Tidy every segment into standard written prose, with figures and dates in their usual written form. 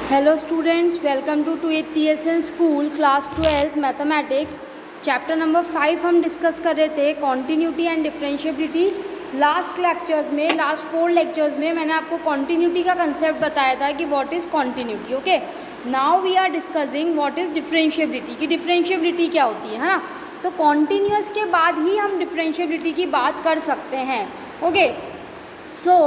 Hello students, welcome to 2/8 TSN school class 12 mathematics. Chapter number 5 हम discuss कर रहे थे, continuity and differentiability. Last last 4 lectures में मैंने आपको कॉन्टीन्यूटी का कंसेप्ट बताया था कि what is continuity. Okay, now we are discussing what is differentiability, कि डिफरेंशिएबिलिटी क्या होती है ना। तो कॉन्टीन्यूअस के बाद ही हम डिफरेंशिएबिलिटी की बात कर सकते हैं। ओके, सो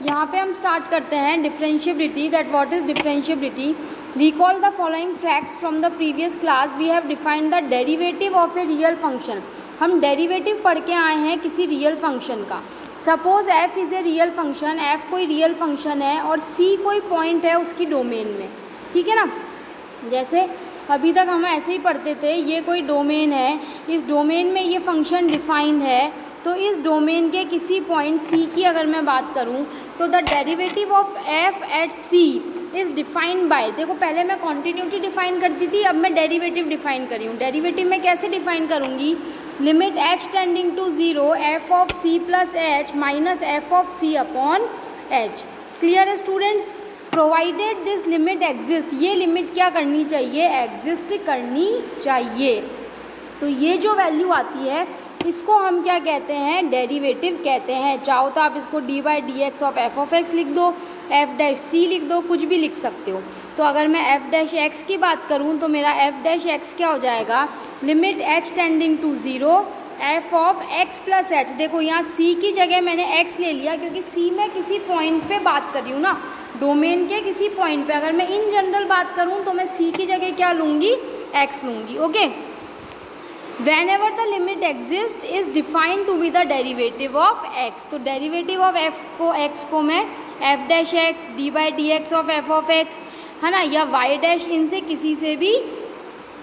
यहाँ पे हम स्टार्ट करते हैं differentiability. That what is differentiability? Recall the following facts from the previous class. We have defined the derivative of a real function. हम डेरिवेटिव पढ़ के आए हैं किसी रियल फंक्शन का। Suppose f is a real function, f कोई real function है और सी कोई पॉइंट है उसकी डोमेन में, ठीक है ना। जैसे अभी तक हम ऐसे ही पढ़ते थे, ये कोई डोमेन है, इस डोमेन में ये फंक्शन डिफाइंड है, तो इस डोमेन के किसी पॉइंट सी की अगर मैं बात करूं तो the derivative of f at c is defined by, देखो पहले मैं कॉन्टीन्यूटी डिफाइन करती थी, अब मैं डेरिवेटिव डिफाइन करी हूँ। डेरिवेटिव मैं कैसे डिफाइन करूँगी? Limit H tending to 0 F of C plus H minus F of C upon H. Clear है students? Provided this limit exist, ये लिमिट क्या करनी चाहिए? एग्जिस्ट करनी चाहिए। तो ये जो वैल्यू आती है इसको हम क्या कहते हैं? डेरिवेटिव कहते हैं। चाहो तो आप इसको dy/dx of F of x लिख दो, एफ डैश सी लिख दो, कुछ भी लिख सकते हो। तो अगर मैं एफ डैश एक्स की बात करूँ तो मेरा एफ डैश एक्स क्या हो जाएगा? Limit H tending to 0 F of x plus h. देखो यहाँ सी की जगह मैंने एक्स ले लिया क्योंकि सी में किसी पॉइंट पे बात कर रही हूँ ना, डोमेन के किसी पॉइंट पे। अगर मैं इन जनरल बात करूँ तो मैं सी की जगह क्या लूँगी? एक्स लूँगी। Okay, whenever the limit exists is defined to be the derivative of x। तो डेरिवेटिव ऑफ x को मैं f dash x dy/dx of x है ना, या y डैश, इनसे किसी से भी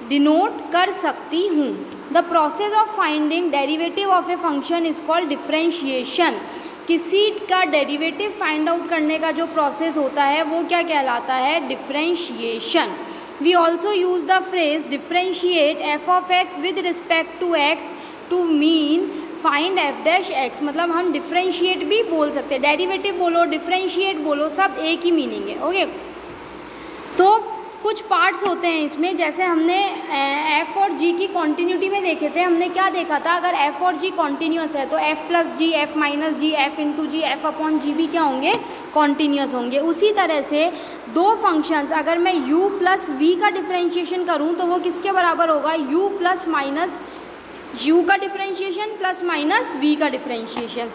डिनोट कर सकती हूँ। The process of finding derivative of A function is called differentiation. किसी का डेरिवेटिव फाइंड आउट करने का जो प्रोसेस होता है वो क्या कहलाता है? Differentiation. We also use the phrase differentiate f of x with respect to x to mean find f dash x। मतलब हम differentiate भी बोल सकते हैं, डेरिवेटिव बोलो, differentiate बोलो, सब एक ही मीनिंग है। ओके, तो कुछ पार्ट्स होते हैं इसमें, जैसे हमने f और g की कॉन्टीन्यूटी में देखे थे। हमने क्या देखा था? अगर f और g कॉन्टीन्यूअस है तो f प्लस जी, f माइनस जी, f इंटू जी, f अपॉन जी भी क्या होंगे? कॉन्टीन्यूअस होंगे। उसी तरह से दो फंक्शंस, अगर मैं u प्लस v का डिफरेंशिएशन करूं तो वो किसके बराबर होगा? u प्लस माइनस u का डिफरेंशिएशन प्लस माइनस v का differentiation.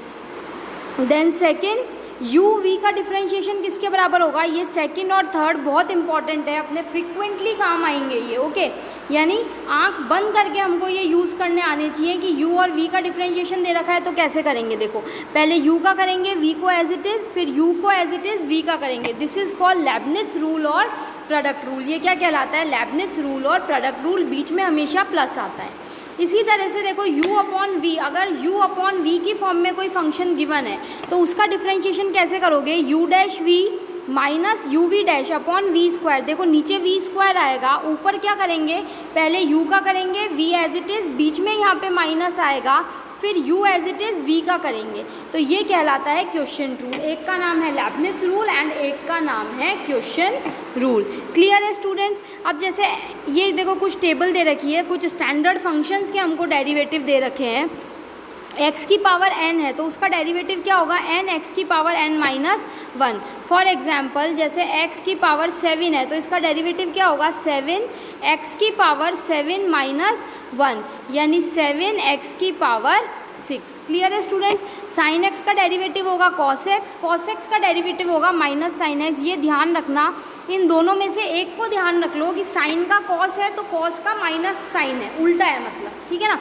Then second, u v का डिफरेंशिएशन किसके बराबर होगा? ये सेकंड और थर्ड बहुत इंपॉर्टेंट है, अपने फ्रिक्वेंटली काम आएंगे ये। ओके, यानी आंख बंद करके हमको ये यूज़ करने आने चाहिए कि u और v का डिफरेंशिएशन दे रखा है तो कैसे करेंगे। देखो पहले u का करेंगे, v को एज इट इज़, फिर u को एज इट इज़ v का करेंगे। दिस इज़ कॉल्ड लेबनिज़ रूल और प्रोडक्ट रूल। ये क्या कहलाता है? लेबनिज़ रूल और प्रोडक्ट रूल, बीच में हमेशा प्लस आता है। इसी तरह से देखो u अपॉन v, अगर u अपॉन v की फॉर्म में कोई फंक्शन गिवन है तो उसका डिफरेंशिएशन कैसे करोगे? u dash v minus u v dash upon v square. देखो नीचे v स्क्वायर आएगा, ऊपर क्या करेंगे? पहले u का करेंगे, v एज इट इज़, बीच में यहाँ पे माइनस आएगा, फिर u as it is v का करेंगे। तो ये कहलाता है क्वेश्चन रूल। एक का नाम है लेबनिज़ रूल एंड एक का नाम है क्वेश्चन रूल। क्लियर है स्टूडेंट्स? अब जैसे ये देखो कुछ टेबल दे रखी है, कुछ स्टैंडर्ड फंक्शंस के हमको डेरिवेटिव दे रखे हैं। x की पावर n है तो उसका डेरिवेटिव क्या होगा? n x की power n minus 1। For example जैसे x की पावर 7 है तो इसका डेरिवेटिव क्या होगा? 7x की पावर 7 माइनस 1, यानी 7x की पावर 6। क्लियर है स्टूडेंट्स? साइन x का डेरिवेटिव होगा cos x, cos x का डेरिवेटिव होगा माइनस साइन x। ये ध्यान रखना, इन दोनों में से एक को ध्यान रख लो कि साइन का cos है तो cos का माइनस साइन है, उल्टा है मतलब, ठीक है ना।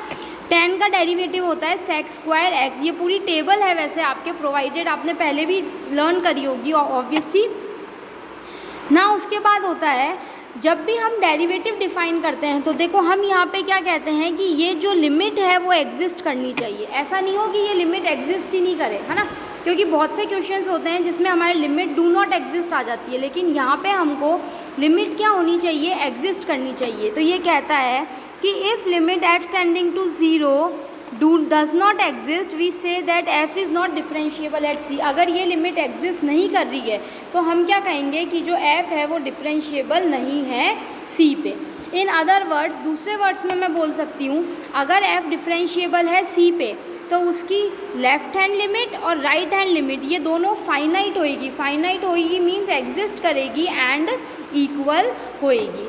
tan का डेरिवेटिव होता है sec स्क्वायर x। ये पूरी टेबल है वैसे आपके प्रोवाइडेड, आपने पहले भी लर्न करी होगी ऑब्वियसली ना। उसके बाद होता है जब भी हम डेरिवेटिव डिफाइन करते हैं तो देखो हम यहाँ पे क्या कहते हैं कि ये जो लिमिट है वो एग्जिस्ट करनी चाहिए। ऐसा नहीं हो कि ये लिमिट एग्जिस्ट ही नहीं करे, है ना, क्योंकि बहुत से क्वेश्चंस होते हैं जिसमें हमारे लिमिट डू नॉट एग्जिस्ट आ जाती है, लेकिन यहाँ पे हमको लिमिट क्या होनी चाहिए? एग्जिस्ट करनी चाहिए। तो ये कहता है कि if limit H tending to 0 does not exist we say that F is not differentiable at C. अगर ये लिमिट एग्जिस्ट नहीं कर रही है तो हम क्या कहेंगे कि जो एफ है वो डिफरेंशिएबल नहीं है सी पे। इन अदर वर्ड्स, दूसरे वर्ड्स में मैं बोल सकती हूँ, अगर एफ डिफरेंशिएबल है सी पे तो उसकी लेफ़्ट हैंड लिमिट और राइट हैंड लिमिट ये दोनों फाइनाइट होएगी। फाइनाइट होएगी मीन्स एग्जिस्ट करेगी एंड इक्वल होएगी।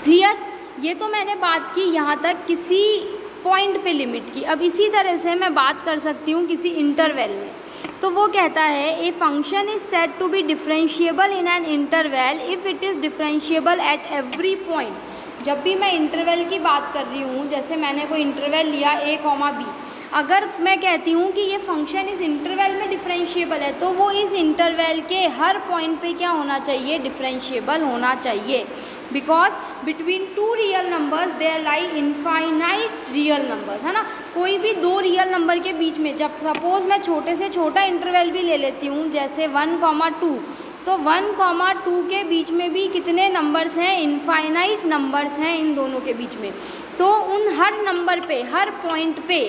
क्लियर? ये तो मैंने बात की यहाँ तक किसी पॉइंट पे लिमिट की। अब इसी तरह से मैं बात कर सकती हूँ किसी इंटरवल में। तो वो कहता है a function is said to be differentiable in an interval if it is differentiable at every point. जब भी मैं इंटरवल की बात कर रही हूँ, जैसे मैंने कोई इंटरवल लिया a, b, अगर मैं कहती हूँ कि ये फंक्शन इस इंटरवल में डिफरेंशिएबल है तो वो इस इंटरवल के हर पॉइंट पे क्या होना चाहिए? डिफरेंशिएबल होना चाहिए। Because between two real numbers there lie infinite real numbers, है ना। कोई भी दो रियल नंबर के बीच में, जब सपोज़ मैं छोटे से छोटा इंटरवल भी ले लेती हूँ जैसे 1, 2, तो 1, 2 के बीच में भी कितने नंबर्स हैं? इनफाइनाइट नंबर्स हैं इन दोनों के बीच में। तो उन हर नंबर पे, हर पॉइंट पे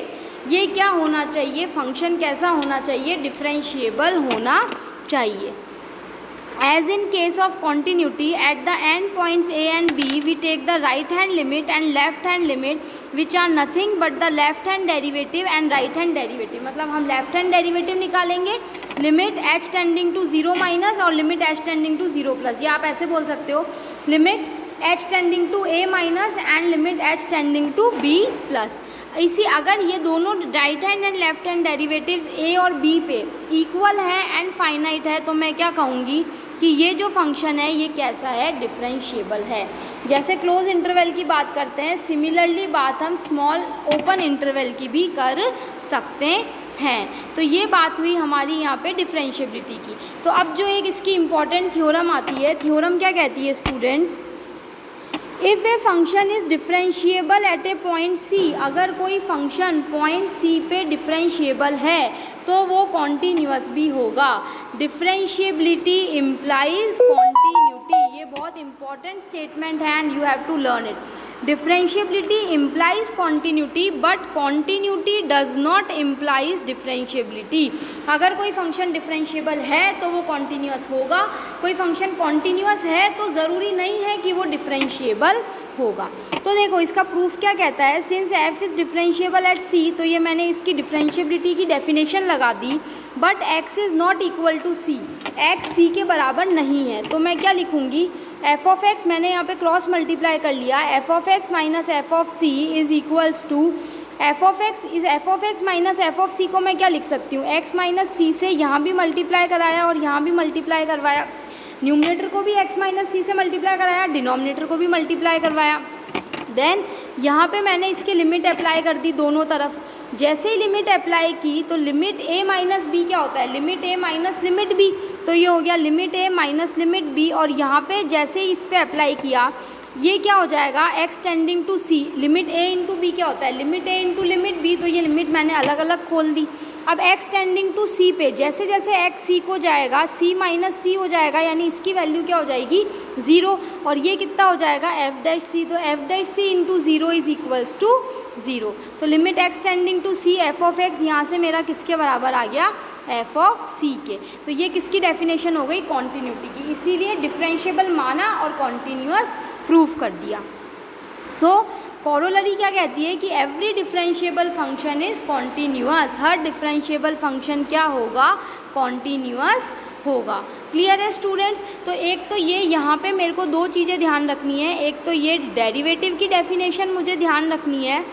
ये क्या होना चाहिए? फंक्शन कैसा होना चाहिए? डिफरेंशिएबल होना चाहिए। As in case of continuity, at the end points a and b, we take the right hand limit and left hand limit, which are nothing but the left hand derivative and right hand derivative। मतलब हम left hand derivative निकालेंगे limit h tending to 0 minus और limit h tending to 0 plus. या आप ऐसे बोल सकते हो limit h tending to a minus and limit h tending to b plus. इसी अगर ये दोनों right hand and left hand derivatives a और b पे इक्वल है एंड फाइनाइट है तो मैं क्या कहूँगी कि ये जो फंक्शन है ये कैसा है? डिफरेंशिएबल है। जैसे क्लोज इंटरवल की बात करते हैं, सिमिलरली बात हम स्मॉल ओपन इंटरवल की भी कर सकते हैं। तो ये बात हुई हमारी यहाँ पे डिफरेंशिएबिलिटी की। तो अब जो एक इसकी इम्पॉर्टेंट थ्योरम आती है, थ्योरम क्या कहती है students? If a function is differentiable at a point c, अगर कोई फंक्शन पॉइंट सी पे डिफरेंशिएबल है तो वो कॉन्टीन्यूअस भी होगा। डिफरेंशिएबिलिटी इम्प्लाइज कॉन्टीन्यूटी, ये बहुत इंपॉर्टेंट स्टेटमेंट है and you have to learn it. Differentiability implies continuity but continuity does not implies differentiability. अगर कोई फंक्शन डिफरेंशिएबल है तो वो कॉन्टीन्यूअस होगा, कोई फंक्शन कॉन्टीन्यूअस है तो ज़रूरी नहीं है कि वो डिफरेंशिएबल होगा। तो देखो इसका प्रूफ क्या कहता है? Since f is differentiable at c, तो ये मैंने इसकी डिफरेंशिएबिलिटी की डेफिनेशन लगा दी। But x is not equal to c, x c के बराबर नहीं है। तो मैं क्या लिखूँगी? f ऑफ x मैंने यहाँ पे क्रॉस मल्टीप्लाई कर लिया, f of x minus F of c is equals to f of x minus F of c को मैं क्या लिख सकती हूँ? x माइनस c से यहाँ भी मल्टीप्लाई कराया और यहाँ भी मल्टीप्लाई करवाया, न्यूमरेटर को भी x माइनस c से मल्टीप्लाई कराया, डिनोमिनेटर को भी मल्टीप्लाई करवाया। देन यहाँ पे मैंने इसकी लिमिट अप्लाई कर दी दोनों तरफ। जैसे ही लिमिट अप्लाई की तो लिमिट a माइनस बी क्या होता है? Limit a minus limit b। तो ये हो गया limit a minus limit b, और यहाँ पे जैसे ही इस पर अप्लाई किया ये क्या हो जाएगा? x tending to c। Limit a into b क्या होता है? Limit a into limit b। तो ये लिमिट मैंने अलग अलग खोल दी। अब x टेंडिंग टू c पे जैसे जैसे x c को जाएगा c माइनस c हो जाएगा, यानी इसकी वैल्यू क्या हो जाएगी? 0। और ये कितना हो जाएगा? f dash c। तो f dash c into 0 is equals to 0। तो limit x tending to c f of x यहाँ से मेरा किसके बराबर आ गया? f ऑफ c के। तो ये किसकी डेफिनेशन हो गई? कॉन्टीन्यूटी की। इसीलिए डिफरेंशिएबल माना और कॉन्टीन्यूअस प्रूफ कर दिया। सो कॉरोलरी क्या कहती है कि every differentiable function is continuous. Her differentiable function क्या होगा? कॉन्टीन्यूअस होगा। क्लियर है स्टूडेंट्स? तो एक तो ये यहाँ पे मेरे को दो चीज़ें ध्यान रखनी है। एक तो ये डेरिवेटिव की डेफिनेशन मुझे ध्यान रखनी है,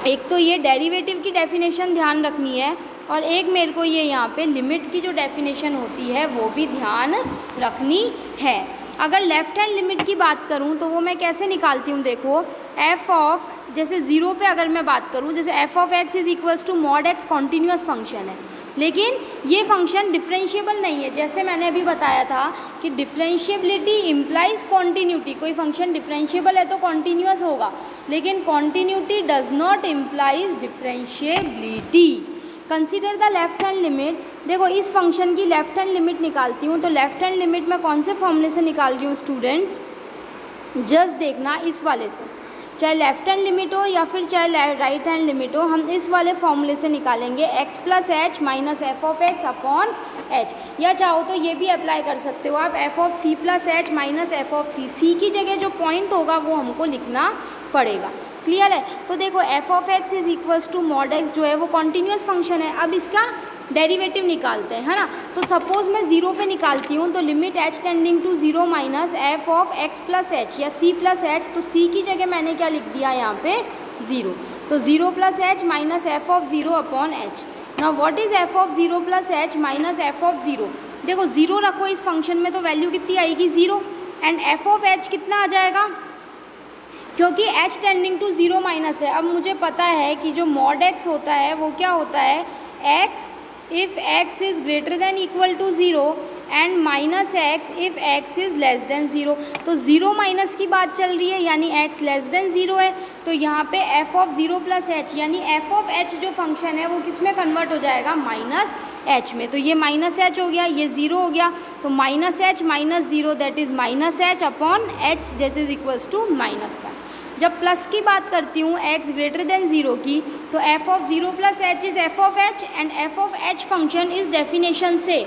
एक तो ये डेरिवेटिव की डेफिनेशन ध्यान रखनी है, और एक मेरे को ये यहाँ पे लिमिट की जो डेफिनेशन होती है वो भी ध्यान रखनी है। अगर लेफ़्ट हैंड लिमिट की बात करूँ तो वो मैं कैसे निकालती हूँ? देखो f ऑफ, जैसे 0 पे अगर मैं बात करूँ, जैसे f of x is equals to mod x continuous function है, लेकिन ये फंक्शन डिफरेंशिएबल नहीं है। जैसे मैंने अभी बताया था कि डिफरेंशिएबिलिटी इम्प्लाइज कॉन्टीन्यूटी। कोई फंक्शन डिफरेंशिएबल है तो कॉन्टीन्यूअस होगा, लेकिन continuity does not implies differentiability. Consider the left hand limit. देखो इस फंक्शन की लेफ्ट हैंड लिमिट निकालती हूँ, तो लेफ्ट हैंड लिमिट मैं कौन से फॉर्मूले से निकाल रही हूँ स्टूडेंट्स? जस्ट देखना इस वाले से। चाहे लेफ्ट हैंड लिमिट हो या फिर चाहे राइट हैंड लिमिट हो, हम इस वाले फॉर्मूले से निकालेंगे x plus H minus F of x upon H. या चाहो तो ये भी अप्लाई कर सकते हो आप, F of C plus H minus F of C. C की जगह जो पॉइंट होगा वो हमको लिखना पड़ेगा। क्लियर है? तो देखो f of x is equals to mod x जो है वो कॉन्टीन्यूस फंक्शन है। अब इसका डेरिवेटिव निकालते हैं, है ना। तो सपोज मैं ज़ीरो पे निकालती हूँ, तो limit H tending to zero minus F of x plus h या सी प्लस एच। तो सी की जगह मैंने क्या लिख दिया यहाँ पे, ज़ीरो। तो zero plus H minus F of zero upon h. Now what is f of zero plus H minus F of zero? देखो ज़ीरो रखो इस फंक्शन में तो वैल्यू कितनी आएगी, zero. And f of h कितना आ जाएगा, क्योंकि h tending to zero minus है। अब मुझे पता है कि जो मॉड एक्स होता है वो क्या होता है, x if x is greater than equal to zero and minus x if x is less than zero. तो ज़ीरो माइनस की बात चल रही है यानी एक्स लेस देन ज़ीरो है। तो यहाँ पे F of zero plus H यानी एफ ऑफ एच जो फंक्शन है वो किस में कन्वर्ट हो जाएगा, माइनस एच में। तो ये माइनस एच हो गया, ये ज़ीरो हो गया। तो minus h minus zero that is minus h upon h this is equals to minus one. जब प्लस की बात करती हूँ x ग्रेटर देन ज़ीरो की, तो f of zero plus h is f of h and f of h function इस definition से,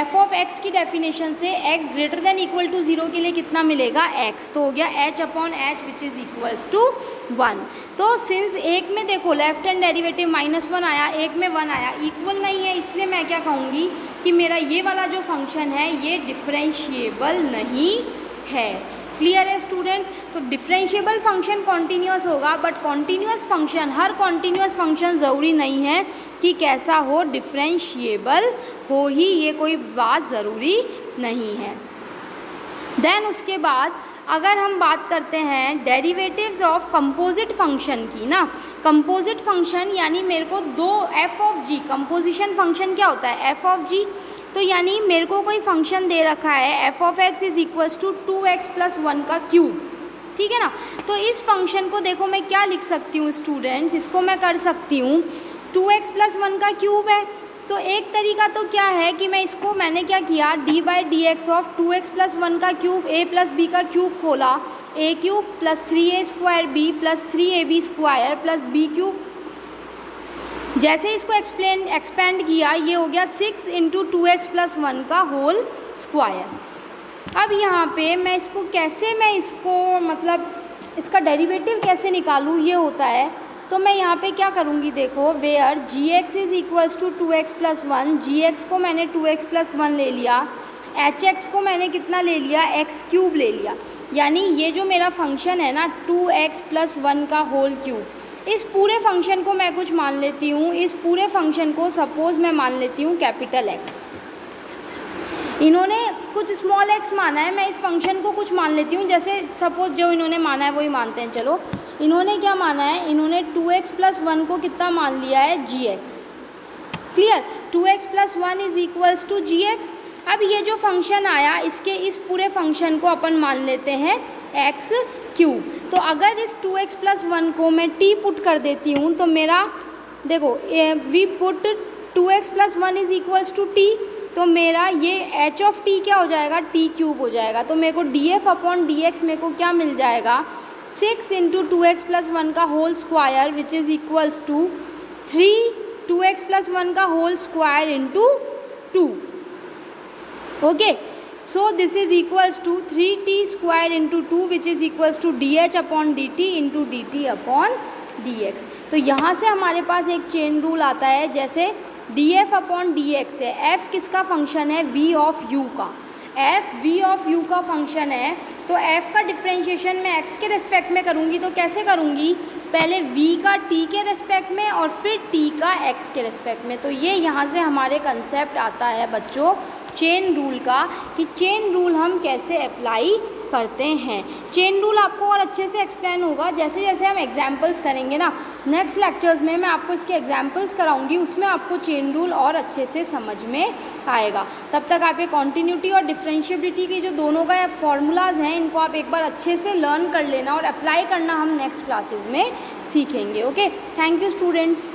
f of x की डेफिनेशन से x greater than equal to zero के लिए कितना मिलेगा, x। तो हो गया h upon h which is equals to one. तो सिंस एक में देखो left hand derivative minus one आया, एक में वन आया, इक्वल नहीं है, इसलिए मैं क्या कहूँगी कि मेरा ये वाला जो फंक्शन है ये डिफरेंशिएबल नहीं है। क्लियर है स्टूडेंट्स? तो डिफरेंशिएबल फंक्शन कॉन्टीन्यूअस होगा, but continuous function, her continuous function ज़रूरी नहीं है कि कैसा हो, डिफरेंशिएबल हो ही, ये कोई बात ज़रूरी नहीं है। देन उसके बाद अगर हम बात करते हैं डेरिवेटिव्स ऑफ कंपोजिट फंक्शन की ना, कंपोजिट फंक्शन यानी मेरे को दो f of g, composition function क्या होता है, एफ ऑफ जी। तो यानी मेरे को कोई फंक्शन दे रखा है f of x is equals to 2x plus one का क्यूब, ठीक है ना। तो इस फंक्शन को देखो मैं क्या लिख सकती हूँ स्टूडेंट्स, इसको मैं कर सकती हूँ 2x प्लस वन का क्यूब है। तो एक तरीका तो क्या है कि मैं इसको, मैंने क्या किया, D by D X of 2x plus one का क्यूब ए प्लस बी का क्यूब खोला, A cube plus 3a square B plus 3ab square plus B cube. जैसे इसको एक्सपेंड किया, ये हो गया 6 इंटू 2x प्लस वन का होल स्क्वायर। अब यहाँ पे मैं इसको कैसे, मैं इसको मतलब इसका डेरिवेटिव कैसे निकालूँ, ये होता है। तो मैं यहाँ पे क्या करूँगी, देखो where g x is equals to 2x plus one, g x को मैंने 2x प्लस वन ले लिया, एच एक्स को मैंने कितना ले लिया, एक्स क्यूब ले लिया। यानी ये जो मेरा फंक्शन है ना 2x प्लस वन का होल क्यूब, इस पूरे फंक्शन को मैं कुछ मान लेती हूँ, इस पूरे फंक्शन को सपोज़ मैं मान लेती हूँ कैपिटल एक्स। इन्होंने कुछ स्मॉल एक्स माना है, मैं इस फंक्शन को कुछ मान लेती हूँ, जैसे सपोज जो इन्होंने माना है वही मानते हैं। चलो इन्होंने क्या माना है, इन्होंने 2x प्लस वन को कितना मान लिया है, gx। Clear, 2x plus one is equals to gx। अब ये जो फंक्शन आया, इसके इस पूरे फंक्शन को अपन मान लेते हैं x क्यूब। तो अगर इस 2x प्लस वन को मैं t पुट कर देती हूँ, तो मेरा देखो we put 2x plus one is equals to t, तो मेरा ये h ऑफ t क्या हो जाएगा, t क्यूब हो जाएगा। तो मेरे को df अपॉन dx मेरे को क्या मिल जाएगा, 6 इंटू 2x प्लस वन का whole square which is equals to 3 2x plus one का whole square into 2। Okay, so this is equals to 3t square into 2 which is equals to dh upon dt into dt upon dx। तो यहाँ से हमारे पास एक chain rule आता है, जैसे df upon dx है, f किसका फंक्शन है, v ऑफ u का, f v ऑफ u का फंक्शन है। तो f का डिफ्रेंशिएशन मैं x के रेस्पेक्ट में करूँगी, तो कैसे करूँगी, पहले v का t के रेस्पेक्ट में और फिर t का x के रेस्पेक्ट में। तो ये यहाँ से हमारे कंसेप्ट आता है बच्चों चेन रूल का, कि चेन रूल हम कैसे अप्लाई करते हैं। चेन रूल आपको और अच्छे से एक्सप्लेन होगा जैसे जैसे हम एग्जाम्पल्स करेंगे ना, नेक्स्ट लेक्चर्स में मैं आपको इसके एग्जाम्पल्स कराऊंगी, उसमें आपको चेन रूल और अच्छे से समझ में आएगा। तब तक आप ये कॉन्टीन्यूटी और डिफरेंशिएबिलिटी की जो दोनों का फॉर्मूलाज हैं, इनको आप एक बार अच्छे से लर्न कर लेना और अप्लाई करना हम नेक्स्ट क्लासेस में सीखेंगे। Okay, thank you students.